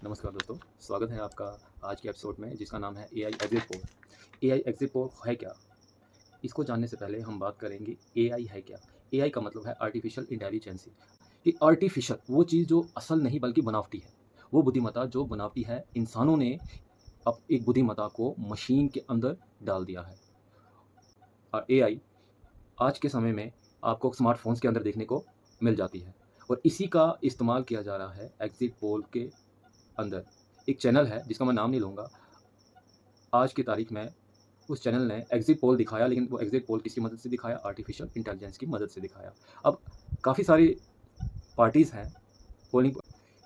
नमस्कार दोस्तों, स्वागत है आपका आज के एपिसोड में जिसका नाम है AI exit poll. AI exit poll है क्या? इसको जानने से पहले हम बात करेंगे एआई है क्या? एआई का मतलब है आर्टिफिशियल इंटेलिजेंसी। कि आर्टिफिशियल वो चीज़ जो असल नहीं बल्कि बनावटी है। वो बुद्धिमत्ता जो बनावटी है, इंसानों ने अब एक बुद्धिमत्ता को मशीन के अंदर डाल दिया है। और एआई आज के समय में आपको स्मार्टफ़ोन्स के अंदर देखने को मिल जाती है और इसी का इस्तेमाल किया जा रहा है एग्जिट पोल के अंदर। एक चैनल है जिसका मैं नाम नहीं लूँगा। आज की तारीख में उस चैनल ने एग्जिट पोल दिखाया, लेकिन वो एग्जिट पोल किसकी मदद से दिखाया? आर्टिफिशियल इंटेलिजेंस की मदद से दिखाया। अब काफ़ी सारी पार्टीज़ हैं, पोलिंग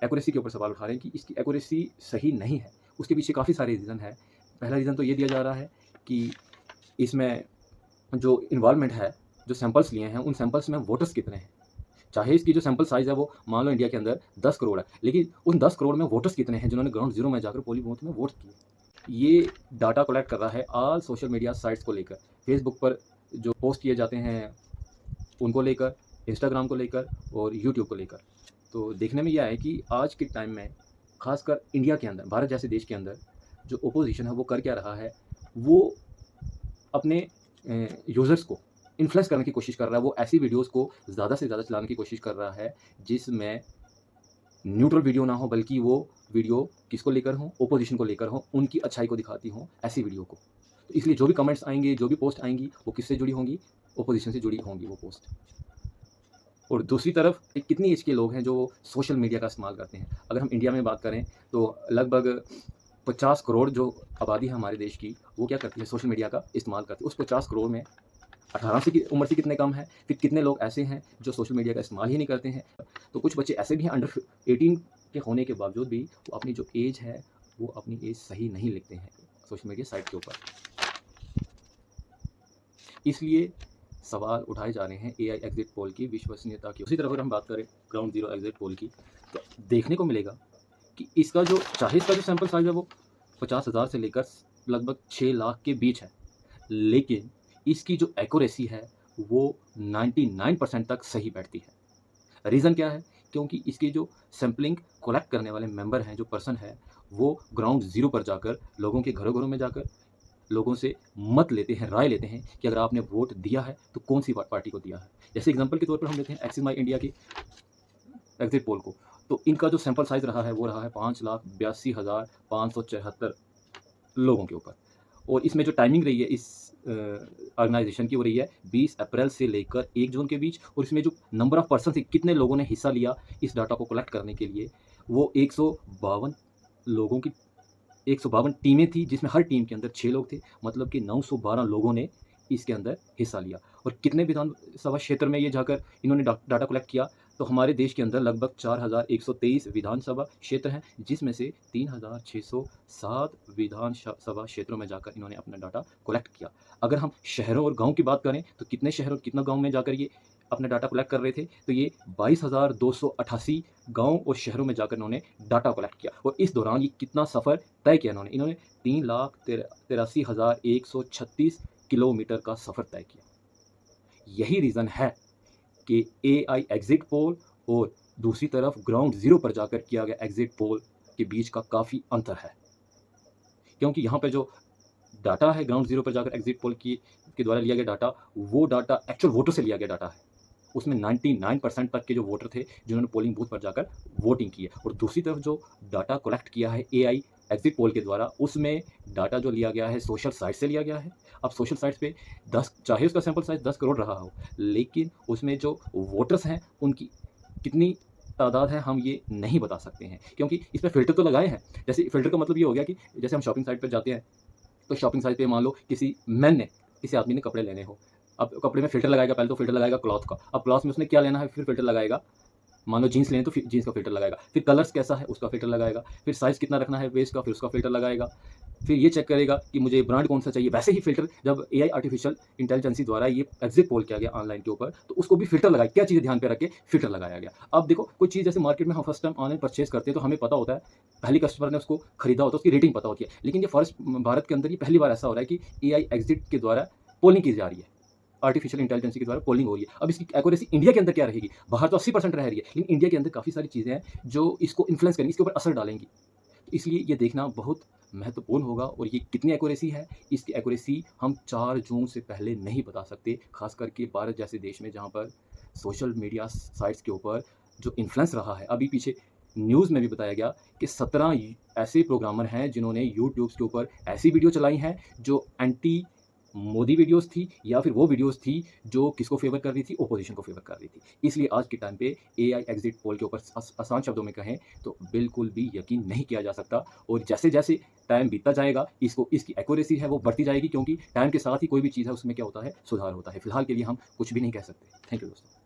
एक्यूरेसी के ऊपर सवाल उठा रहे हैं कि इसकी एक्यूरेसी सही नहीं है। उसके पीछे काफ़ी सारे रीज़न हैं। पहला रीज़न तो ये दिया जा रहा है कि इसमें जो इन्वॉल्वमेंट है, जो सैंपल्स लिए हैं, उन सैंपल्स में वोटर्स कितने हैं। चाहे इसकी जो सैंपल साइज़ है वो मान लो इंडिया के अंदर 10 करोड़ है, लेकिन उन 10 करोड़ में वोटर्स कितने हैं जिन्होंने ग्राउंड ज़ीरो में जाकर पोलिंग बूथ में वोट किए। ये डाटा कलेक्ट कर रहा है ऑल सोशल मीडिया साइट्स को लेकर, फेसबुक पर जो पोस्ट किए जाते हैं उनको लेकर, इंस्टाग्राम को लेकर और यूट्यूब को लेकर। तो देखने में यह है कि आज के टाइम में खासकर इंडिया के अंदर, भारत जैसे देश के अंदर जो ओपोजिशन है वो कर क्या रहा है, वो अपने यूज़र्स को इन्फ्लुएंस करने की कोशिश कर रहा है। वो ऐसी वीडियोज़ को ज़्यादा से ज़्यादा चलाने की कोशिश कर रहा है जिसमें न्यूट्रल वीडियो ना हो, बल्कि वो वीडियो किसको लेकर हो? ओपोज़िशन को लेकर हो, उनकी अच्छाई को दिखाती हों, ऐसी वीडियो को। तो इसलिए जो भी कमेंट्स आएँगे, जो भी पोस्ट आएँगी, वो किससे जुड़ी होंगी? ओपोज़िशन से जुड़ी होंगी वो पोस्ट। और दूसरी तरफ कितनी एज के लोग हैं जो सोशल मीडिया का इस्तेमाल करते हैं। अगर हम इंडिया में बात करें तो लगभग 50 करोड़ जो आबादी है हमारे देश की, वो क्या करती है? सोशल मीडिया का इस्तेमाल करती है। उस 50 करोड़ में 18 से की उम्र से कितने कम हैं? फिर कितने लोग ऐसे हैं जो सोशल मीडिया का इस्तेमाल ही नहीं करते हैं? तो कुछ बच्चे ऐसे भी हैं अंडर 18 के होने के बावजूद भी वो अपनी जो एज है, वो अपनी एज सही नहीं लिखते हैं सोशल मीडिया साइट के ऊपर। इसलिए सवाल उठाए जा रहे हैं एआई एग्जिट पोल की विश्वसनीयता की। उसी तरफ अगर हम बात करें ग्राउंड ज़ीरो एग्जिट पोल की, तो देखने को मिलेगा कि इसका जो सैंपल साइज़ है वो 50,000 से लेकर लगभग 6 लाख के बीच है। लेकिन इसकी जो एक्यूरेसी है वो 99% तक सही बैठती है। रीज़न क्या है? क्योंकि इसकी जो सैंपलिंग कलेक्ट करने वाले मेंबर हैं, जो पर्सन है, वो ग्राउंड ज़ीरो पर जाकर लोगों के घरों-घरों में जाकर लोगों से मत लेते हैं, राय लेते हैं कि अगर आपने वोट दिया है तो कौन-सी पार्टी को दिया है। जैसे एग्ज़ाम्पल के तौर पर हम लेते हैं एक्सिस माई इंडिया की एग्ज़िट पोल को, तो इनका जो सैंपल साइज़ रहा है वो रहा है 5,82,574 लोगों के ऊपर। और इसमें जो टाइमिंग रही है इस ऑर्गेनाइज़ेशन की, वो रही है 20 अप्रैल से लेकर 1 जून के बीच। और इसमें जो नंबर ऑफ़ पर्सन थे, कितने लोगों ने हिस्सा लिया इस डाटा को कलेक्ट करने के लिए, वो 152 लोगों की 152 टीमें थी, जिसमें हर टीम के अंदर 6 लोग थे, मतलब कि 912 लोगों ने इसके अंदर हिस्सा लिया। और कितने विधानसभा क्षेत्र में ये जाकर इन्होंने डाटा कलेक्ट किया, तो हमारे देश के अंदर लगभग 4123 विधानसभा क्षेत्र हैं, जिसमें से 3607 विधानसभा क्षेत्रों में जाकर इन्होंने अपना डाटा कलेक्ट किया। अगर हम शहरों और गाँव की बात करें, तो कितने शहर और कितना गाँव में जाकर ये अपना डाटा कलेक्ट कर रहे थे, तो ये 22,288 गाँव और शहरों में जाकर इन्होंने डाटा कलेक्ट किया। और इस दौरान ये कितना सफ़र तय किया इन्होंने 3,83,136 किलोमीटर का सफ़र तय किया। यही रीज़न है कि एआई एग्जिट पोल और दूसरी तरफ ग्राउंड ज़ीरो पर जाकर किया गया एग्जिट पोल के बीच का काफ़ी अंतर है। क्योंकि यहाँ पे जो डाटा है ग्राउंड ज़ीरो पर जाकर एग्जिट पोल की के द्वारा लिया गया डाटा, वो डाटा एक्चुअल वोटर से लिया गया डाटा है। उसमें 99% तक के जो वोटर थे जिन्होंने पोलिंग बूथ पर जाकर वोटिंग की है। और दूसरी तरफ जो डाटा कलेक्ट किया है एआई एग्जिट पोल के द्वारा, उसमें डाटा जो लिया गया है सोशल साइट से लिया गया है। अब सोशल साइट्स पे 10, चाहे उसका सैंपल साइज़ 10 करोड़ रहा हो, लेकिन उसमें जो वोटर्स हैं उनकी कितनी तादाद है हम ये नहीं बता सकते हैं, क्योंकि इस पे फ़िल्टर तो लगाए हैं। जैसे फ़िल्टर का मतलब ये हो गया कि जैसे हम शॉपिंग साइट पर जाते हैं, तो शॉपिंग साइट पे मान लो किसी आदमी ने कपड़े लेने हो। अब कपड़े में फ़िल्टर लगाएगा, पहले तो फ़िल्टर लगाएगा क्लॉथ का। अब क्लॉथ में उसने क्या लेना है, फिर फ़िल्टर लगाएगा। मान लो जीन्स लें तो फिर जीन्स का फ़िल्टर लगाएगा। फिर कलर्स कैसा है उसका फ़िल्टर लगाएगा। फिर साइज़ कितना रखना है वेस्ट का, फिर उसका फ़िल्टर लगाएगा। फिर ये चेक करेगा कि मुझे ब्रांड कौन-सा चाहिए। वैसे ही फ़िल्टर जब एआई आर्टिफ़िशियल इंटेलिजेंसी द्वारा ये एग्जिट पोल किया गया ऑनलाइन के ऊपर, तो उसको भी फ़िल्टर लगाया, क्या चीज़ें ध्यान पे रख के फ़िल्टर लगाया गया। अब देखो कोई चीज़ जैसे मार्केट में हम फर्स्ट टाइम ऑनलाइन परचेज़ करते हैं तो हमें पता होता है, पहली कस्टमर ने उसको खरीदा होता है, उसकी रेटिंग पता होती है। लेकिन ये फर्स्ट भारत के अंदर ये पहली बार ऐसा हो रहा है कि एआई एग्जिट के द्वारा पोलिंग की जा रही है। आर्टिफिशियल इंटेलिजेंस के द्वारा पोलिंग हो रही है। अब इसकी एक्यूरेसी इंडिया के अंदर क्या रहेगी? बाहर तो 80% रह रही है, लेकिन इंडिया के अंदर काफ़ी सारी चीज़ें हैं जो इसको इन्फ्लुएंस करेंगी, इसके ऊपर असर डालेंगी। इसलिए ये देखना बहुत महत्वपूर्ण होगा और ये कितनी एक्यूरेसी है, इसकी एक्यूरेसी हम 4 जून से पहले नहीं बता सकते, ख़ास करके भारत जैसे देश में जहाँ पर सोशल मीडिया साइट्स के ऊपर जो इन्फ्लुएंस रहा है। अभी पीछे न्यूज़ में भी बताया गया कि 17 ऐसे प्रोग्रामर हैं जिन्होंने यूट्यूब के ऊपर ऐसी वीडियो चलाई हैं जो एंटी मोदी वीडियोज़ थी या फिर वो वीडियोज़ थी जो किसको फ़ेवर कर रही थी, ऑपोज़िशन को फ़ेवर कर रही थी। इसलिए आज के टाइम पे एआई एग्ज़िट पोल के ऊपर आसान शब्दों में कहें तो बिल्कुल भी यकीन नहीं किया जा सकता और जैसे-जैसे टाइम बीतता जाएगा इसकी एक्यूरेसी है वो बढ़ती जाएगी, क्योंकि टाइम के साथ ही कोई भी चीज़ है उसमें क्या होता है, सुधार होता है। फिलहाल के लिए हम कुछ भी नहीं कह सकते। थैंक यू दोस्तों।